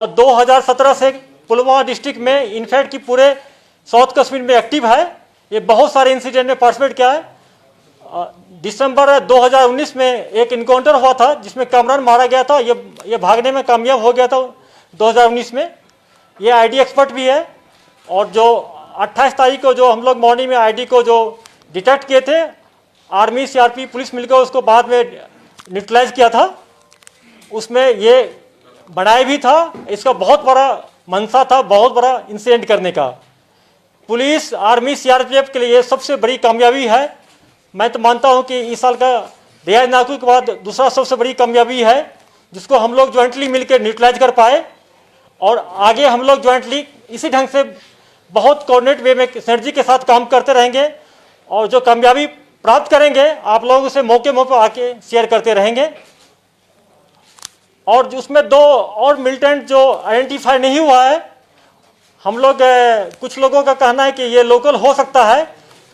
2017 से पुलवामा डिस्ट्रिक्ट में इनफैक्ट कि पूरे साउथ कश्मीर में एक्टिव है। ये बहुत सारे इंसिडेंट में पार्टिसिपेट किया है। दिसंबर 2019 में एक इनकाउंटर हुआ था जिसमें कामरान मारा गया था। ये भागने में कामयाब हो गया था 2019 में। ये आईडी एक्सपर्ट भी है। और जो 28 तारीख को जो हम लोग मॉर्निंग में आईडी को जो डिटेक्ट किए थे, आर्मी सीआरपी पुलिस मिलकर उसको बाद में न्यूट्रलाइज किया था। उसमें ये बनाया भी था। इसका बहुत बड़ा मंशा था, बहुत बड़ा इंसिडेंट करने का। पुलिस, आर्मी, सीआरपीएफ के लिए सबसे बड़ी कामयाबी है। मैं तो मानता हूं कि इस साल का रियाज नाकू के बाद दूसरा सबसे बड़ी कामयाबी है, जिसको हम लोग ज्वाइंटली मिलकर न्यूट्रलाइज कर पाए। और आगे हम लोग ज्वाइंटली इसी ढंग से बहुत कोऑर्डिनेट वे में सिनर्जी के साथ काम करते रहेंगे। और जो कामयाबी प्राप्त करेंगे आप लोगों से मौके पर आके शेयर करते रहेंगे। और उसमें 2 और मिलिटेंट जो आइडेंटिफाई नहीं हुआ है, हम लोग कुछ लोगों का कहना है कि ये लोकल हो सकता है।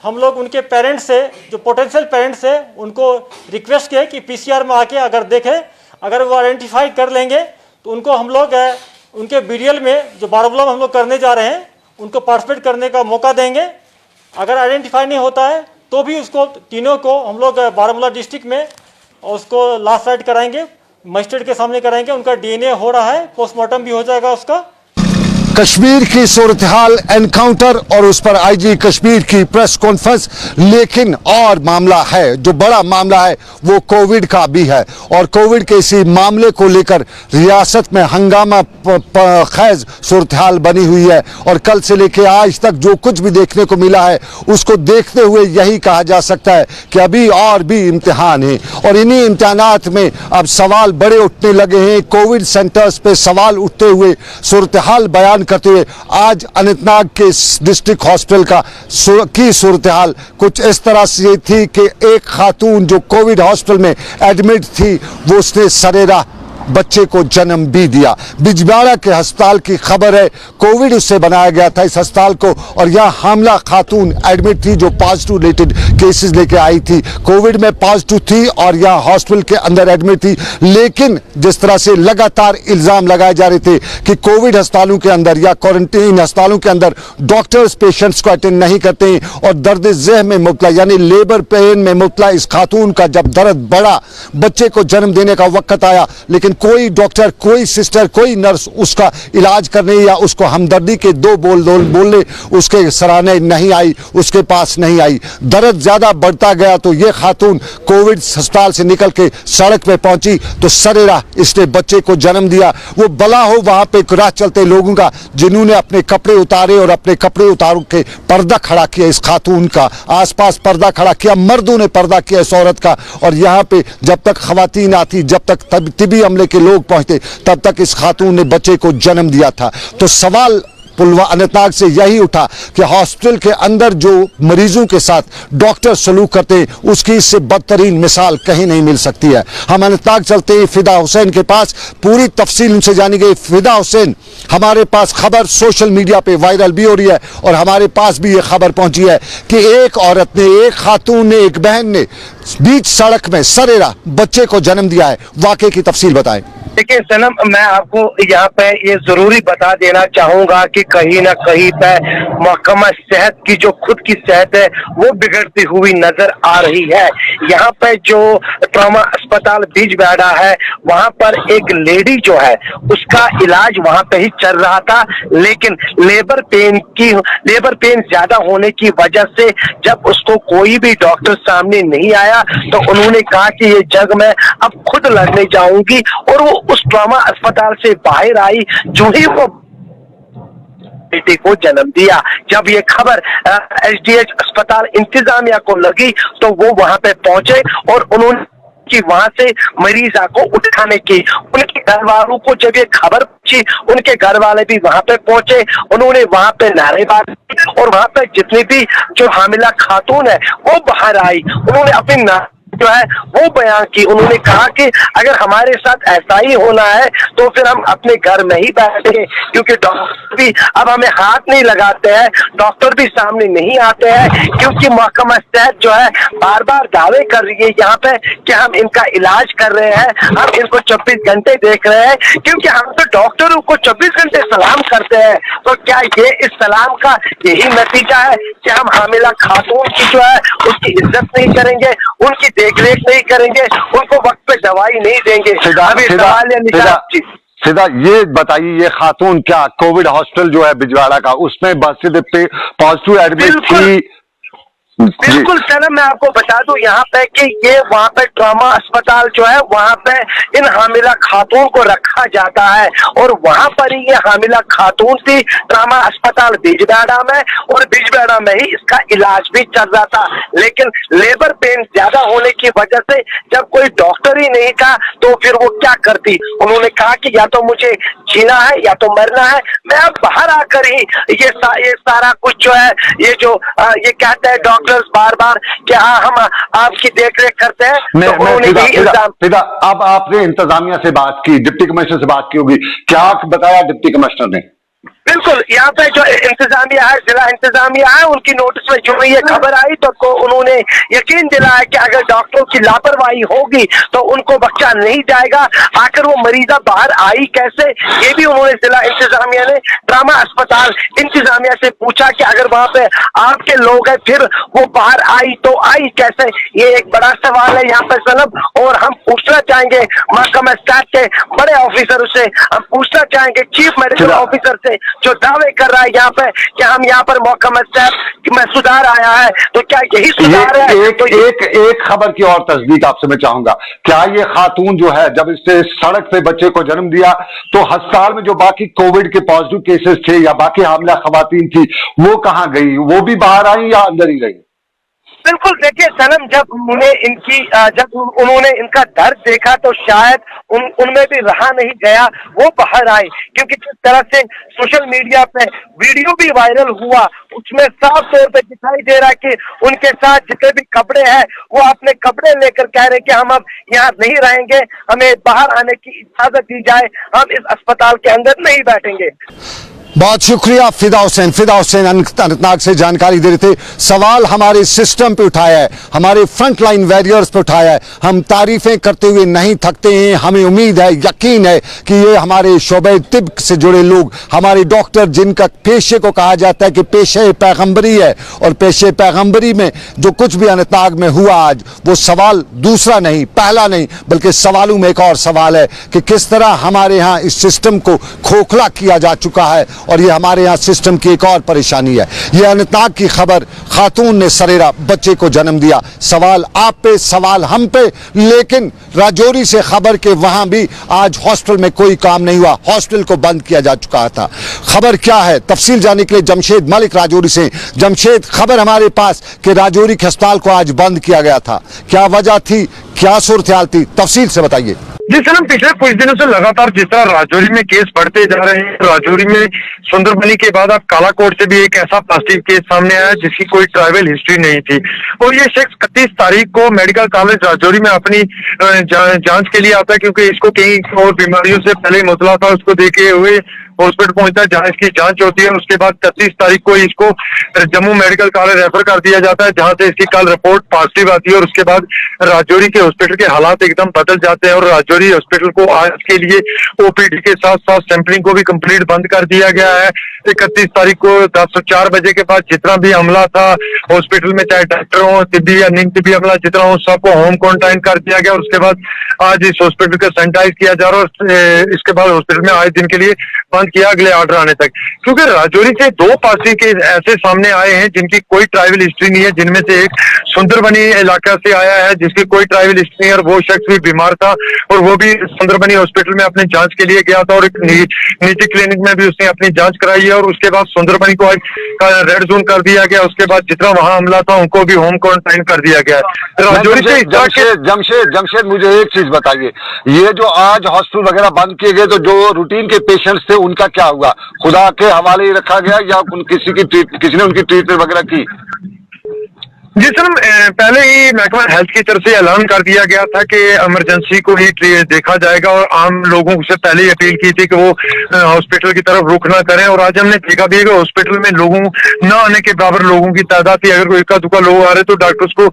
हम लोग उनके पेरेंट्स से, जो पोटेंशियल पेरेंट्स है, उनको रिक्वेस्ट किए कि पीसीआर में आके अगर देखें, अगर वो आइडेंटिफाई कर लेंगे तो उनको हम लोग उनके बीडीएल में जो बारामूला में हम लोग करने जा रहे हैं उनको पार्टिसिपेट करने का मौका देंगे। अगर आइडेंटिफाई नहीं होता है तो भी उसको तीनों को हम लोग बारामूला डिस्ट्रिक्ट में उसको लास्ट राइट कराएंगे, मजिस्ट्रेट के सामने कराएंगे। उनका डीएनए हो रहा है, पोस्टमार्टम भी हो जाएगा उसका। कश्मीर की सूरत हाल, एनकाउंटर और उस पर आईजी कश्मीर की प्रेस कॉन्फ्रेंस। लेकिन और मामला है, जो बड़ा मामला है वो कोविड का भी है। और कोविड के इसी मामले को लेकर रियासत में हंगामा खैज सूरत हाल बनी हुई है। और कल से लेकर आज तक जो कुछ भी देखने को मिला है उसको देखते हुए यही कहा जा सकता है कि अभी और भी इम्तिहान है। और इन्हीं इम्तिहानात में अब सवाल बड़े उठने लगे हैं। कोविड सेंटर्स पे सवाल उठते हुए सूरत हाल बयान करते हुए आज अनंतनाग के डिस्ट्रिक्ट हॉस्पिटल की सूरत हाल कुछ इस तरह से थी कि एक खातून जो कोविड हॉस्पिटल में एडमिट थी वो उसने सरेरा बच्चे को जन्म भी दिया। बिजबाड़ा के अस्पताल की खबर है, कोविड उससे बनाया गया था इस अस्पताल को। और यह हामला खातून एडमिट थी जो पॉजिटिव रिलेटेड केसेस लेके आई थी, कोविड में पॉजिटिव थी और यह हॉस्पिटल के अंदर एडमिट थी। लेकिन जिस तरह से लगातार इल्जाम लगाए जा रहे थे कि कोविड अस्पतालों के अंदर या क्वारंटीन अस्पतालों के अंदर डॉक्टर्स पेशेंट्स को अटेंड नहीं करते हैं और दर्द ज़ह में मुब्तला यानी लेबर पेन में मुब्तला इस खातून का जब दर्द बढ़ा, बच्चे को जन्म देने का वक्त आया, लेकिन कोई डॉक्टर, कोई सिस्टर, कोई नर्स उसका इलाज करने या उसको हमदर्दी के 2 बोलने उसके सराहने नहीं आई, उसके पास नहीं आई। दर्द ज्यादा बढ़ता गया तो ये खातून कोविड अस्पताल से निकल के सड़क पे पहुंची तो सरेरा इसने बच्चे को जन्म दिया। वो बला हो वहां पे राह चलते लोगों का जिन्होंने अपने कपड़े उतारे और अपने कपड़े उतार के पर्दा खड़ा किया इस खातून का, आसपास पर्दा खड़ा किया, मर्दों ने पर्दा किया इस औरत का। और यहाँ पे जब तक खवातीन आती, जब तक तिबी अमले के लोग पहुंचते, तब तक इस खातून ने बच्चे को जन्म दिया था। तो सवाल पुलवामा अनंतनाग से यही उठा कि हॉस्पिटल के अंदर जो मरीजों के साथ डॉक्टर सलूक करते हैं उसकी इससे बदतरीन मिसाल कहीं नहीं मिल सकती है। हम अनंतनाग चलते हैं फिदा हुसैन के पास, पूरी तफसील उनसे जानी गई। फिदा हुसैन, हमारे पास खबर सोशल मीडिया पे वायरल भी हो रही है और हमारे पास भी ये खबर पहुंची है कि एक औरत ने, एक खातून ने, एक बहन ने बीच सड़क में सरेरा बच्चे को जन्म दिया है। वाकई की तफसील बताएं। देखिए सनम, मैं आपको यहाँ पे ये जरूरी बता देना चाहूंगा कि कहीं ना कहीं पे महकमा सेहत की जो खुद की सेहत है वो बिगड़ती हुई नजर आ रही है। यहाँ पे जो ट्रॉमा अस्पताल बिजबाड़ा है वहाँ पर एक लेडी जो है उसका इलाज वहाँ पे ही चल रहा था, लेकिन लेबर पेन ज्यादा होने की वजह से जब उसको कोई भी डॉक्टर सामने नहीं आया तो उन्होंने कहा कि ये जंग मैं अब खुद लड़ने जाऊंगी। और वो उस ट्रॉमा अस्पताल से बाहर आई, जो ही वो बेटे को जन्म दिया। जब ये खबर एसडीएच अस्पताल इंतजामिया को लगी तो वो वहां पे पहुंचे और उन्होंने कि वहां से मरीजा को उठाने की, उनके घर वालों को जब ये खबर पहुंची उनके घर वाले भी वहां पे पहुंचे। उन्होंने वहां पे नारेबाजी और वहां पे जितनी भी जो हामिला खातून है वो बाहर आई, उन्होंने अपनी जो है वो बयान की। उन्होंने कहा कि अगर हमारे साथ ऐसा ही होना है तो फिर हम अपने घर में ही बैठे, क्योंकि डॉक्टर भी अब हमें हाथ नहीं लगाते हैं, डॉक्टर भी सामने नहीं आते हैं, क्योंकि महकमा सेहत जो है बार बार दावे कर रही है यहाँ पे कि हम इनका इलाज कर रहे हैं, हम इनको 24 घंटे देख रहे हैं, क्योंकि हम तो डॉक्टरों को 24 घंटे सलाम करते हैं। तो क्या ये इस सलाम का यही नतीजा है कि हम हामिला खातून की जो है उसकी इज्जत नहीं करेंगे, उनकी देखरेख नहीं करेंगे, उनको वक्त पे दवाई नहीं देंगे? अभी सवाल है निजात जी, सीधा ये बताइए, ये खातून क्या कोविड हॉस्पिटल जो है बिजवाड़ा का, उसमें बासित पे पॉजिटिव एडमिट थी? बिल्कुल सनम, मैं आपको बता दूं यहाँ पे कि ये वहाँ पे ट्रॉमा अस्पताल जो है वहाँ पे इन हामिला खातून को रखा जाता है, और वहाँ पर ही ये हामिला खातून थी ट्रॉमा अस्पताल बिजवाड़ा में, और बिजवाड़ा में ही इसका इलाज भी चल रहा था। लेकिन लेबर पेन ज्यादा होने की वजह से जब कोई डॉक्टर ही नहीं था तो फिर वो क्या करती? उन्होंने कहा कि या तो मुझे जीना है या तो मरना है, मैं अब बाहर आकर ही ये सारा कुछ जो है ये कहते हैं डॉक्टर्स बार बार कि हाँ हम आपकी देखरेख करते हैं। तो उन्होंने भी इल्जाम। अब आपने इंतजामिया से बात की, डिप्टी कमिश्नर से बात की होगी, क्या बताया डिप्टी कमिश्नर ने? बिल्कुल, यहाँ पे जो इंतजामिया है, जिला इंतजामिया है, उनकी नोटिस में जो ये खबर आई तो उन्होंने यकीन दिलाया कि अगर डॉक्टरों की लापरवाही होगी तो उनको बख्शा नहीं जाएगा। आखिर वो मरीजा बाहर आई कैसे, ये भी उन्होंने जिला इंतजामिया ने ट्रॉमा अस्पताल इंतजामिया से पूछा कि अगर वहाँ पे आपके लोग हैं फिर वो बाहर आई तो आई कैसे? ये एक बड़ा सवाल है यहाँ पे सनम, और हम पूछना चाहेंगे महकमा सेहत के बड़े ऑफिसर से, हम पूछना चाहेंगे चीफ मेडिकल ऑफिसर से जो दावे कर रहा है यहाँ पे कि हम यहाँ पर महकमा सेहत में सुधार आया है, तो क्या यही सुधार है? एक खबर की और तस्दीक आपसे मैं चाहूंगा, क्या ये खातून जो है जब इससे सड़क पे बच्चे को जन्म दिया तो अस्पताल में जो बाकी कोविड के पॉजिटिव केसेस थे या बाकी हामिला खवातीन थी वो कहाँ गई? वो भी बाहर आई या अंदर ही गई? बिल्कुल, देखिए सनम, जब उन्होंने इनका दर्द देखा तो शायद उनमें भी रहा नहीं गया, वो बाहर आए, क्योंकि जिस तरह से सोशल मीडिया पे वीडियो भी वायरल हुआ उसमें साफ तौर पे दिखाई दे रहा है कि उनके साथ जितने भी कपड़े हैं वो अपने कपड़े लेकर कह रहे कि हम अब यहाँ नहीं रहेंगे, हमें बाहर आने की इजाजत दी जाए, हम इस अस्पताल के अंदर नहीं बैठेंगे। बहुत शुक्रिया फिदा हुसैन अनंतनाग से जानकारी दे रहे थे। सवाल हमारे सिस्टम पे उठाया है, हमारे फ्रंट लाइन वॉरियर्स पे उठाया है। हम तारीफें करते हुए नहीं थकते हैं, हमें उम्मीद है, यकीन है कि ये हमारे शोबे तिब से जुड़े लोग, हमारे डॉक्टर जिनका पेशे को कहा जाता है कि पेशे पैगंबरी है, और पेशे पैगंबरी में जो कुछ भी अनंतनाग में हुआ आज, वो सवाल दूसरा नहीं, पहला नहीं, बल्कि सवालों में एक और सवाल है कि किस तरह हमारे यहाँ इस सिस्टम को खोखला किया जा चुका है, और ये हमारे यहाँ सिस्टम की एक और परेशानी है। ये अनंतनाग की खबर, खातून ने सरेरा बच्चे को जन्म दिया, सवाल आप पे, सवाल हम पे, लेकिन राजौरी से खबर के वहां भी आज हॉस्पिटल में कोई काम नहीं हुआ, हॉस्पिटल को बंद किया जा चुका था। खबर क्या है, तफसील जानने के लिए जमशेद मलिक राजौरी से। जमशेद, खबर हमारे पास कि राजौरी के अस्पताल को आज बंद किया गया था, क्या वजह थी, क्या सूरत हाल थी, तफसील से बताइए। जी सर, पिछले कुछ दिनों से लगातार जिस तरह राजौरी में केस बढ़ते जा रहे हैं, राजौरी में सुंदरबनी के बाद अब कालाकोट से भी एक ऐसा पॉजिटिव केस सामने आया जिसकी कोई ट्रैवल हिस्ट्री नहीं थी, और ये शख्स 31 तारीख को मेडिकल कॉलेज राजौरी में अपनी जांच के लिए आता है, क्योंकि इसको कई और बीमारियों से पहले मुतला था। उसको देखे हुए हॉस्पिटल पहुंचता है, जहाँ इसकी जांच होती है। उसके बाद 31 तारीख को इसको जम्मू मेडिकल कॉलेज रेफर कर दिया जाता है, जहां से इसकी कल रिपोर्ट पॉजिटिव आती है, और उसके बाद राजौरी के हॉस्पिटल के हालात एकदम बदल जाते हैं, और राजौरी हॉस्पिटल को आज के लिए ओपीडी के साथ साथ सैंपलिंग को भी कंप्लीट बंद कर दिया गया है। 31 तारीख को 4 बजे के बाद जितना भी अमला था हॉस्पिटल में, चाहे डॉक्टर हो, तिब्बी या निम तिब्बी अमला जितना हो, सबको होम क्वारंटाइन कर दिया गया। और उसके बाद आज इस हॉस्पिटल को सैनिटाइज किया जा रहा है, और इसके बाद हॉस्पिटल में आज दिन के लिए बंद किया अगले ऑर्डर आने तक, क्योंकि राजौरी से 2 पॉजिटिव केस ऐसे सामने आए हैं जिनकी कोई ट्रैवल हिस्ट्री नहीं है, जिनमें से एक सुंदरबनी इलाका से आया है जिसकी कोई ट्रैवल हिस्ट्री नहीं है, और वो शख्स भी बीमार था, और वो भी सुंदरबनी हॉस्पिटल में अपनी जांच के लिए गया था, और एक निजी क्लिनिक में भी उसने अपनी जांच कराई है, और उसके बाद सुंदरबनी को रेड जोन कर दिया गया। उसके बाद जितना वहां हमला था उनको भी होम क्वारंटाइन कर दिया गया। राजौरी से जमशेद मुझे एक चीज बताइए, ये जो आज हॉस्पिटल वगैरह बंद किए गए, तो जो रूटीन के पेशेंट्स थे उनका क्या हुआ? खुदा के हवाले ही रखा गया या किसी ने उनकी ट्रीटमेंट वगैरह की? जी सर, पहले ही महकमा हेल्थ की तरफ से ऐलान कर दिया गया था कि इमरजेंसी को ही देखा जाएगा और आम लोगों से पहले ही अपील की थी कि वो हॉस्पिटल की तरफ रुख ना करें। और आज हमने देखा भी है कि हॉस्पिटल में लोगों न आने के बराबर लोगों की तादाद थी। अगर कोई इक्का दुक्का लोग आ रहे तो डॉक्टर्स को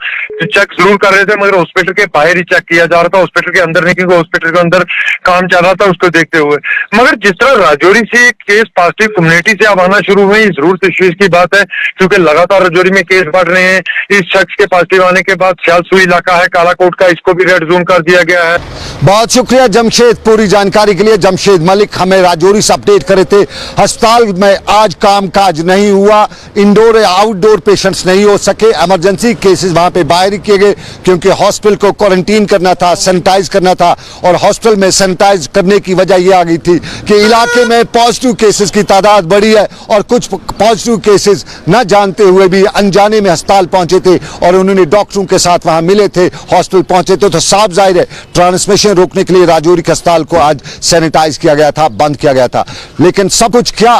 चेक जरूर कर रहे थे, मगर हॉस्पिटल के बाहर ही चेक किया जा रहा था, हॉस्पिटल के अंदर नहीं, क्योंकि हॉस्पिटल के अंदर काम चल रहा था उसको देखते हुए। मगर जिस तरह राजौरी से केस पॉजिटिव कम्युनिटी से अब आना शुरू हुए, जरूर तशवीश की बात है, क्योंकि लगातार राजौरी में केस बढ़ रहे हैं। इस शख्स के पॉजिटिव आने के बाद सियालसू इलाका है कालाकोट का, इसको भी रेड जोन कर दिया गया है। बहुत शुक्रिया जमशेद, पूरी जानकारी के लिए। जमशेद मलिक हमें राजौरी से अपडेट करे थे। अस्पताल में आज कामकाज नहीं हुआ, इंडोर या आउटडोर पेशेंट्स नहीं हो सके, इमरजेंसी केसेस वहां पे बाहर ही किए गए क्योंकि हॉस्पिटल को क्वारंटीन करना था, सैनिटाइज करना था। और हॉस्पिटल में सैनिटाइज करने की वजह यह आ गई थी कि इलाके में पॉजिटिव केसेस की तादाद बढ़ी है और कुछ पॉजिटिव केसेस न जानते हुए भी अनजाने में अस्पताल पहुंचे थे और उन्होंने डॉक्टरों के साथ वहां मिले थे, हॉस्पिटल पहुंचे थे। तो साफ जाहिर है ट्रांसमिशन रोकने के लिए राजौरी के अस्पताल को आज सैनिटाइज किया गया था, बंद किया गया था। लेकिन सब कुछ क्या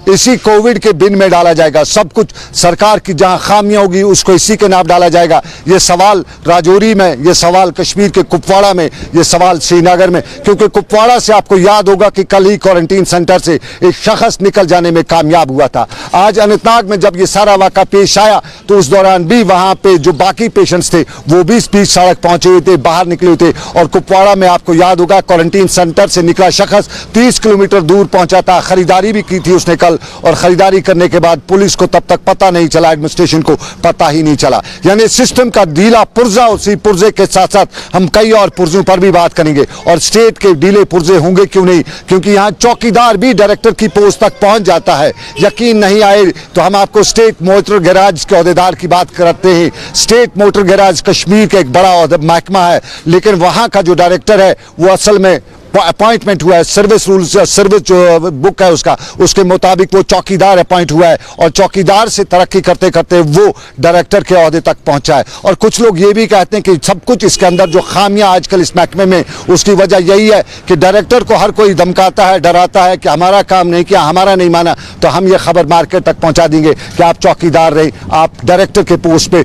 इसी कोविड के बिन में डाला जाएगा? सब कुछ सरकार की जहां खामियां होगी उसको इसी के नाम डाला जाएगा? ये सवाल राजौरी में, ये सवाल कश्मीर के कुपवाड़ा में, ये सवाल श्रीनगर में। क्योंकि कुपवाड़ा से आपको याद होगा कि कल ही क्वारंटीन सेंटर से एक शख्स निकल जाने में कामयाब हुआ था। आज अनंतनाग में जब ये सारा वाक़ा पेश आया तो उस दौरान भी वहां पे जो बाकी पेशेंट्स थे वो भी बीच सड़क पहुंचे हुए थे, बाहर निकले हुए थे। और कुपवाड़ा में आपको याद होगा क्वारंटीन सेंटर से निकला शख्स 30 किलोमीटर दूर पहुंचा था, खरीदारी भी की थी उसने कल, और खरीदारी करने के बाद पुलिस को तब तक पता नहीं चला, एडमिनिस्ट्रेशन को पता ही नहीं चला। यानी सिस्टम का ढीला पुर्जा, उसी पुर्जे के साथ साथ हम कई और पुर्जों पर भी बात करेंगे। और स्टेट के ढीले पुर्जे होंगे क्यों नहीं, क्योंकि यहां चौकीदार भी डायरेक्टर की पोस्ट तक पहुंच जाता है। यकीन नहीं आए तो हम आपको स्टेट मोटर गैराज के अहदेदार की बात करते हैं। स्टेट मोटर गैराज कश्मीर का एक बड़ा महकमा है, लेकिन वहां का जो डायरेक्टर है वो असल में अपॉइंटमेंट हुआ है, सर्विस रूल्स, सर्विस जो बुक है उसका, उसके मुताबिक वो चौकीदार अपॉइंट हुआ है और चौकीदार से तरक्की करते करते वो डायरेक्टर के ओहदे तक पहुंचा है। और कुछ लोग ये भी कहते हैं कि सब कुछ इसके अंदर जो खामियां आजकल इस महकमे में, उसकी वजह यही है कि डायरेक्टर को हर कोई धमकाता है, डराता है कि हमारा काम नहीं किया, हमारा नहीं माना तो हम ये खबर मार्केट तक पहुंचा देंगे कि आप चौकीदार रहे, आप डायरेक्टर के पोस्ट पे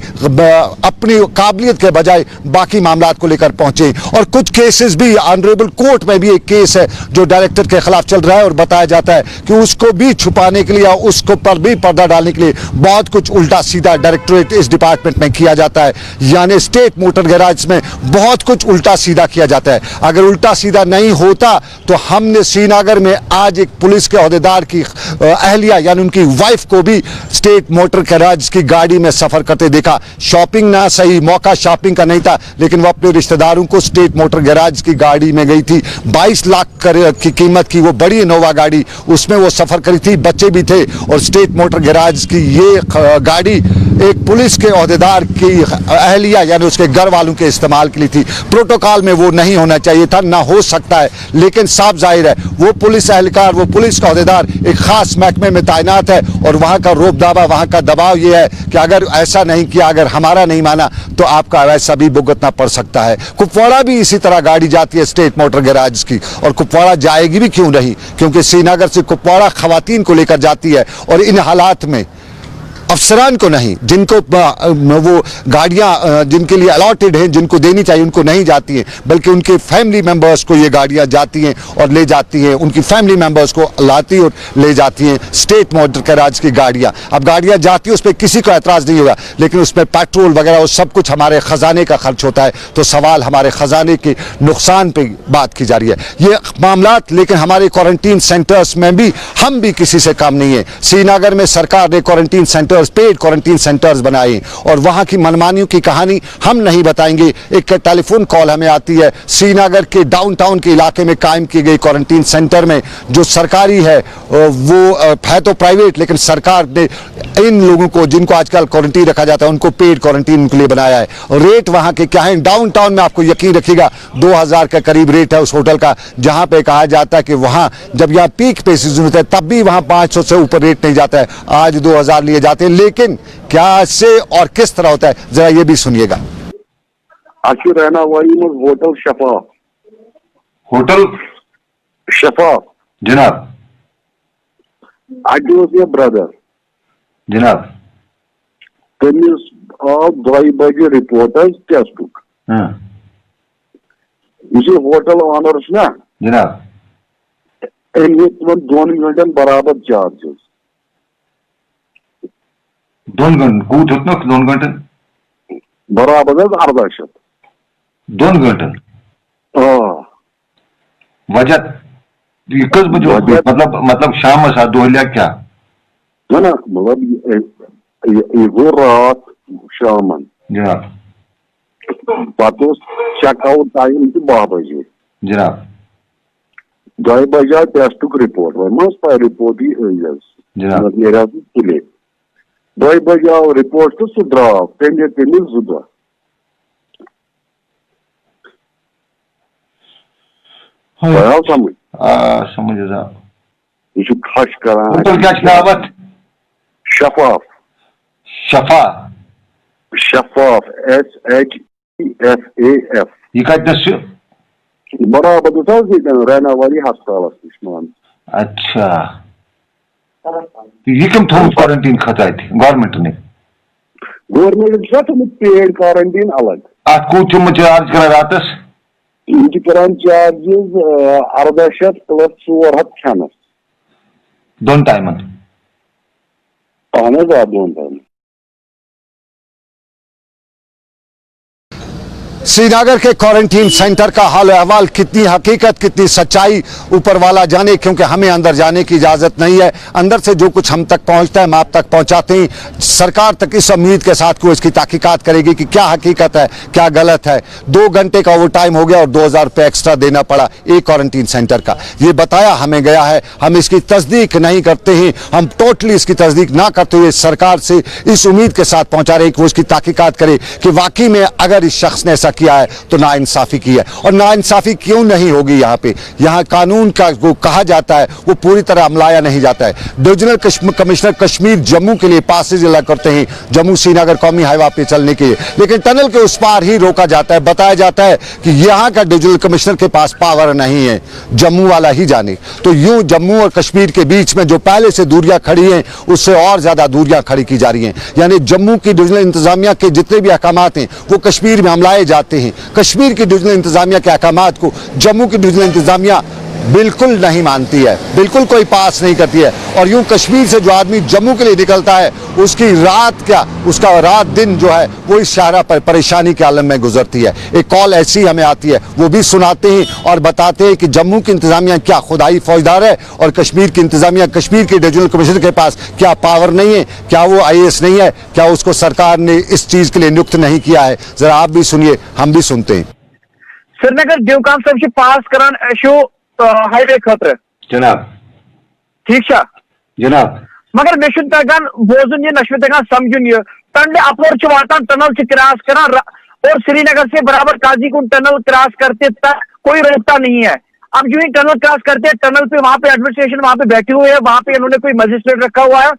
अपनी काबिलियत के बजाय बाकी मामलात को लेकर पहुंचे। और कुछ केसेस भी ऑनरेबल कोर्ट में भी एक केस है जो डायरेक्टर के खिलाफ चल रहा है और बताया जाता है कि उसको भी छुपाने के लिए, उसको पर भी पर्दा डालने के लिए बहुत कुछ उल्टा सीधा डायरेक्टरेट इस डिपार्टमेंट में किया जाता है। यानी स्टेट मोटर गैराज में बहुत कुछ उल्टा सीधा किया जाता है। अगर उल्टा सीधा नहीं होता तो हमने श्रीनगर में आज एक पुलिस के अहदेदार की अहलिया यानी उनकी वाइफ को भी स्टेट मोटर गैराज की गाड़ी में सफर करते देखा। शॉपिंग ना सही, मौका शॉपिंग का नहीं था, लेकिन वो अपने रिश्तेदारों को स्टेट मोटर गैराज की गाड़ी में गई थी। 22 लाख की कीमत की वो बड़ी इनोवा गाड़ी, उसमें वो सफर करी थी, बच्चे भी थे। और स्टेट मोटर गैराज की ये गाड़ी एक पुलिस के ओहदेदार की अहलिया यानी उसके घर वालों के इस्तेमाल के लिए थी। प्रोटोकॉल में वो नहीं होना चाहिए था, ना हो सकता है, लेकिन साफ जाहिर है वो पुलिस एहलकार, वो पुलिस का ओहदेदार एक खास महकमे में तैनात है और वहां का रोब दावा, वहां का दबाव ये है कि अगर ऐसा नहीं किया, अगर हमारा नहीं माना तो आपका वैसा भी भुगतना पड़ सकता है। कुपवाड़ा भी इसी तरह गाड़ी जाती है स्टेट मोटर गैराज की, और कुपवाड़ा जाएगी भी क्यों नहीं, क्योंकि श्रीनगर से कुपवाड़ा खवातीन को लेकर जाती है। और इन हालात में अफसरान को नहीं, जिनको वो गाड़ियां जिनके लिए अलॉटेड हैं, जिनको देनी चाहिए, उनको नहीं जाती हैं, बल्कि उनके फैमिली मेंबर्स को ये गाड़ियां जाती हैं और ले जाती हैं। उनकी फैमिली मेंबर्स को लाती और ले जाती हैं स्टेट मोटर गैराज की गाड़ियां। अब गाड़ियां जाती हैं, उस पर किसी को एतराज़ नहीं होगा, लेकिन उसमें पेट्रोल वगैरह वो सब कुछ हमारे ख़जाने का खर्च होता है। तो सवाल हमारे ख़जाने के नुकसान पर बात की जा रही है। ये मामलात, लेकिन हमारे क्वारंटीन सेंटर्स में भी हम भी किसी से कम नहीं है। श्रीनगर में सरकार ने quarantine centre, paid quarantine centres बनाए और वहां की मनमानियों की कहानी हम नहीं बताएंगे। एक टेलीफोन कॉल हमें आती है श्रीनगर के डाउनटाउन के इलाके में कायम किए गए क्वारंटीन सेंटर में, जो सरकारी है वो है तो प्राइवेट, लेकिन सरकार ने इन लोगों को जिनको आजकल क्वारंटीन रखा जाता है उनको पेड क्वारंटीन के लिए बनाया है। और रेट वहां के क्या है डाउनटाउन में, आपको यकीन रखिएगा 2000 के करीब रेट है उस होटल का, जहां पे कहा जाता है कि वहां जब यहाँ पीक पे सीजन होता है तब भी वहां 500 से ऊपर रेट नहीं जाता है, आज 2000 लिए जाते हैं। लेकिन क्या से और किस तरह होता है जरा ये भी सुनिएगा। आखिर रहना वही होटल शफा, होटल शफा जनाब, I was your brother. जनाब, तमिस 2 बजे रिपोर्ट टेस्ट होटल ऑनर्स ना जनाब 2 घंटन बराबर चार्जेस 2 घंटे कूत होत 2 घंटन बराबर 1800 2 घंटन वजह ये कस बजे मतलब शाम दोहलिया क्या ना मतलब ये गो रात शाम जनाब पे चेकआउट टाइम 12 बजे जनाब 2 बजे टेस्ट रिपोर्ट मज पे रिपोर्ट जनाब तुले 2 बजे आव रिपोर्ट तो सह द्राव तमे 2 दह आव समझ समझ जनाब यह खश कर होटल क्या नावत शफाफ शफा शफाफ SHFAF ये कतनस बराबर रहना वाली हस्पताल मान अच्छा ये कम थो क्वारंटीन खत गवर्नमेंट ने गवर्नमेंट पेड क्वारंटीन अलग अत कूत चार्ज कर रातस कर चार्जेस 1800 प्लस 400 खानस 2 टाइमन अहन 2 टाइम श्रीनगर के क्वारंटीन सेंटर का हाल अहवाल कितनी हकीकत कितनी सच्चाई ऊपर वाला जाने, क्योंकि हमें अंदर जाने की इजाज़त नहीं है। अंदर से जो कुछ हम तक पहुंचता है हम आप तक पहुंचाते हैं। सरकार तक इस उम्मीद के साथ कोई इसकी तहकीकात करेगी कि क्या हकीकत है क्या गलत है। 2 घंटे का वो टाइम हो गया और 2000 रुपये एक्स्ट्रा देना पड़ा एक क्वारंटीन सेंटर का। ये बताया हमें गया है, हम इसकी तस्दीक नहीं करते हैं। हम टोटली इसकी तस्दीक ना करते हुए सरकार से इस उम्मीद के साथ पहुंचा रहे कि वो इसकी तहकीकात करे कि वाकई में अगर इस शख्स ने ऐसा किया है तो नाइंसाफी की है। और नाइंसाफी क्यों नहीं होगी? यहाँ पे यहाँ कानून का जो कहा जाता है वो पूरी तरह अमलाया नहीं जाता है। डिविजनल कमिश्नर कश्मीर जम्मू के लिए पासेज अलग करते हैं जम्मू श्रीनगर कौमी हाईवे पे चलने के लिए, लेकिन टनल के उस पार ही रोका जाता है। बताया जाता है कि यहाँ का डिविजनल कमिश्नर के पास पावर नहीं है, जम्मू वाला ही जाने। तो यूं जम्मू और कश्मीर के बीच में जो पहले से दूरियां खड़ी हैं उससे और ज्यादा दूरियां खड़ी की जा रही हैं। यानी जम्मू की डिविजनल इंतजामिया के जितने भी अहकामात हैं वो कश्मीर में अमलाए जाते हैं। कश्मीर की डिविजनल इंतजामिया के अहकामात को जम्मू की डिविजनल इंतजामिया बिल्कुल नहीं मानती है, बिल्कुल कोई पास नहीं करती है। और यूं कश्मीर से जो आदमी जम्मू के लिए निकलता है उसकी रात क्या, उसका रात दिन जो है वो इस शाहरा पर परेशानी के आलम में गुजरती है। एक कॉल ऐसी हमें आती है, वो भी सुनाते हैं और बताते हैं कि जम्मू की इंतजामिया क्या खुदाई फौजदार है और कश्मीर की इंतजामिया, कश्मीर के डिविजनल कमिश्नर के पास क्या पावर नहीं है, क्या वो IAS नहीं है, क्या उसको सरकार ने इस चीज के लिए नियुक्त नहीं किया है। जरा आप भी सुनिए, हम भी सुनते हैं। श्रीनगर दिवकाम सब पास करान हाईवे खतर जनाब ठीक जनाब मगर मे तगान बोजन ये तगान समझुन ये टंडे अपोर वातान टनल से क्रॉस करान और श्रीनगर से बराबर काजीकुंड टनल क्रॉस करते तक कोई रोकता नहीं है। अब जो ही टनल क्रॉस करते हैं टनल पे वहां पे एडमिनिस्ट्रेशन वहां पे बैठी हुई है, वहां पे इन्होंने कोई मजिस्ट्रेट रखा हुआ है।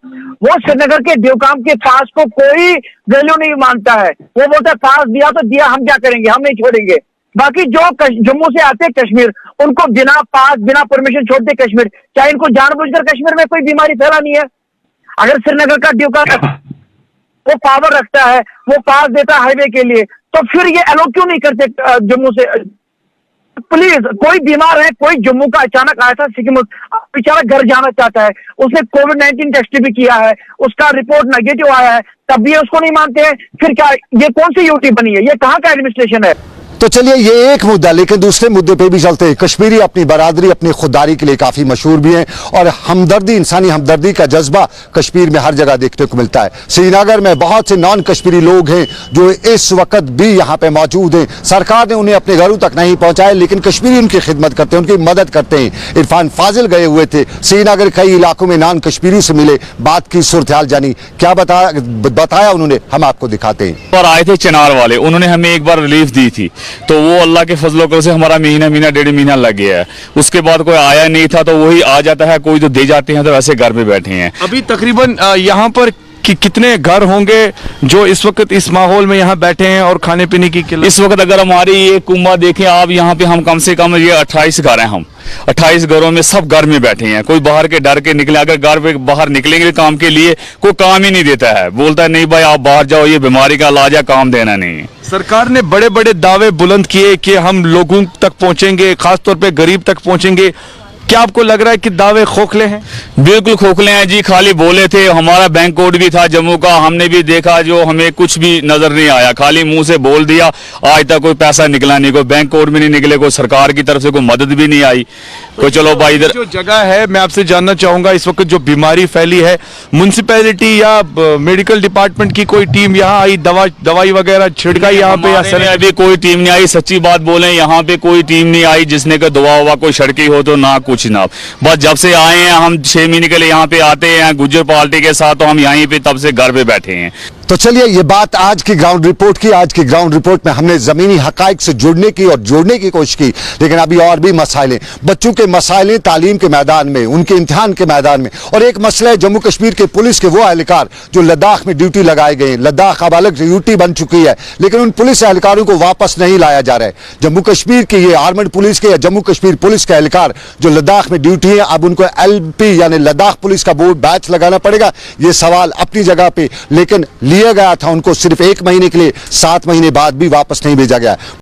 वो श्रीनगर के दिवकाम के पास को कोई वैल्यू नहीं मानता है। वो बोलता है पास दिया तो दिया, हम क्या करेंगे, हम नहीं छोड़ेंगे। बाकी जो जम्मू से आते हैं कश्मीर उनको बिना पास बिना परमिशन छोड़ते कश्मीर। क्या इनको जानबूझकर कश्मीर में कोई बीमारी फैलानी है? अगर श्रीनगर का ड्यूका वो पावर रखता है, वो पास देता है हाईवे के लिए, तो फिर ये अलो क्यों नहीं करते जम्मू से? प्लीज, कोई बीमार है, कोई जम्मू का अचानक आया था सिक्किम, बेचारा घर जाना चाहता है, उसने कोविड-19 टेस्ट भी किया है, उसका रिपोर्ट नेगेटिव आया है, तब भी उसको नहीं मानते हैं। फिर क्या ये कौन सी यूटी बनी है? ये कहाँ का एडमिनिस्ट्रेशन है? तो चलिए ये एक मुद्दा, लेकिन दूसरे मुद्दे पे भी चलते हैं। कश्मीरी अपनी बरादरी अपनी खुददारी के लिए काफी मशहूर भी हैं और हमदर्दी, इंसानी हमदर्दी का जज्बा कश्मीर में हर जगह देखने को मिलता है। श्रीनगर में बहुत से नॉन कश्मीरी लोग हैं जो इस वक्त भी यहाँ पे मौजूद हैं। सरकार ने उन्हें अपने घरों तक नहीं पहुंचाया, लेकिन कश्मीरी उनकी खिदमत करते हैं, उनकी मदद करते हैं। इरफान फाजिल गए हुए थे श्रीनगर, कई इलाकों में नॉन कश्मीरी से मिले, बात की सूरत-ए-हाल जानी, क्या बताया उन्होंने, हम आपको दिखाते हैं। और आए थे चिनार वाले, उन्होंने हमें एक बार रिलीफ दी थी, तो वो अल्लाह के फजलो कर से हमारा महीना 1.5 महीना लग गया है। उसके बाद कोई आया नहीं था, तो वही आ जाता है, कोई तो दे जाते हैं, तो वैसे घर पे बैठे हैं। अभी तकरीबन यहाँ पर कि कितने घर होंगे जो इस वक्त इस माहौल में यहाँ बैठे हैं और खाने पीने की किल्लत? इस वक्त अगर हमारी ये कुंबा देखें आप, यहाँ पे हम कम से कम ये 28 घर हैं। हम 28 घरों में सब घर में बैठे हैं, कोई बाहर के डर के निकले। अगर घर पे बाहर निकलेंगे काम के लिए कोई काम ही नहीं देता है, बोलता है नहीं भाई आप बाहर जाओ, ये बीमारी का इलाज है, काम देना नहीं है। सरकार ने बड़े बड़े दावे बुलंद किए कि हम लोगों तक पहुंचेंगे, खासतौर पे गरीब तक पहुंचेंगे। क्या आपको लग रहा है कि दावे खोखले हैं? बिल्कुल खोखले हैं जी, खाली बोले थे। हमारा बैंक कोड भी था जम्मू का, हमने भी देखा, जो हमें कुछ भी नजर नहीं आया, खाली मुंह से बोल दिया। आज तक कोई पैसा निकला नहीं, कोई बैंक कोड भी नहीं निकले, कोई सरकार की तरफ से कोई मदद भी नहीं आई। कोई चलो भाई इधर जो जगह है, मैं आपसे जानना चाहूंगा इस वक्त जो बीमारी फैली है, म्युनिसिपैलिटी या मेडिकल डिपार्टमेंट की कोई टीम यहाँ आई, दवाई वगैरह छिड़काई यहाँ पे? या अभी कोई टीम नहीं आई, सच्ची बात बोले यहाँ पे कोई टीम नहीं आई जिसने का दवा हुआ कोई सड़की हो तो ना कुछ ना। बस जब से आए हैं हम 6 महीने के लिए यहाँ पे आते हैं गुज्जर पार्टी के साथ, तो हम यहीं पे तब से घर पे बैठे हैं। तो चलिए ये बात आज की ग्राउंड रिपोर्ट की। आज की ग्राउंड रिपोर्ट में हमने जमीनी हकाइक से जुड़ने की और जोड़ने की कोशिश की, लेकिन अभी और भी मसाइलें, बच्चों के मसाइलें तालीम के मैदान में, उनके इम्तिहान के मैदान में। और एक मसला है जम्मू कश्मीर के पुलिस के वो एहलकार जो लद्दाख में ड्यूटी लगाए गए हैं। लद्दाख अब अलग ड्यूटी बन चुकी है, लेकिन उन पुलिस एहलकारों को वापस नहीं लाया जा रहा है। जम्मू कश्मीर की ये आर्मड पुलिस के या जम्मू कश्मीर पुलिस के एहलकार जो लद्दाख में ड्यूटी है, अब उनको LP यानी लद्दाख पुलिस का बोर्ड बैच लगाना पड़ेगा। ये सवाल अपनी जगह पे, लेकिन लिया गया था उनको सिर्फ 1 महीने के लिए, 7 महीने बाद भी वापस नहीं भेजा गया।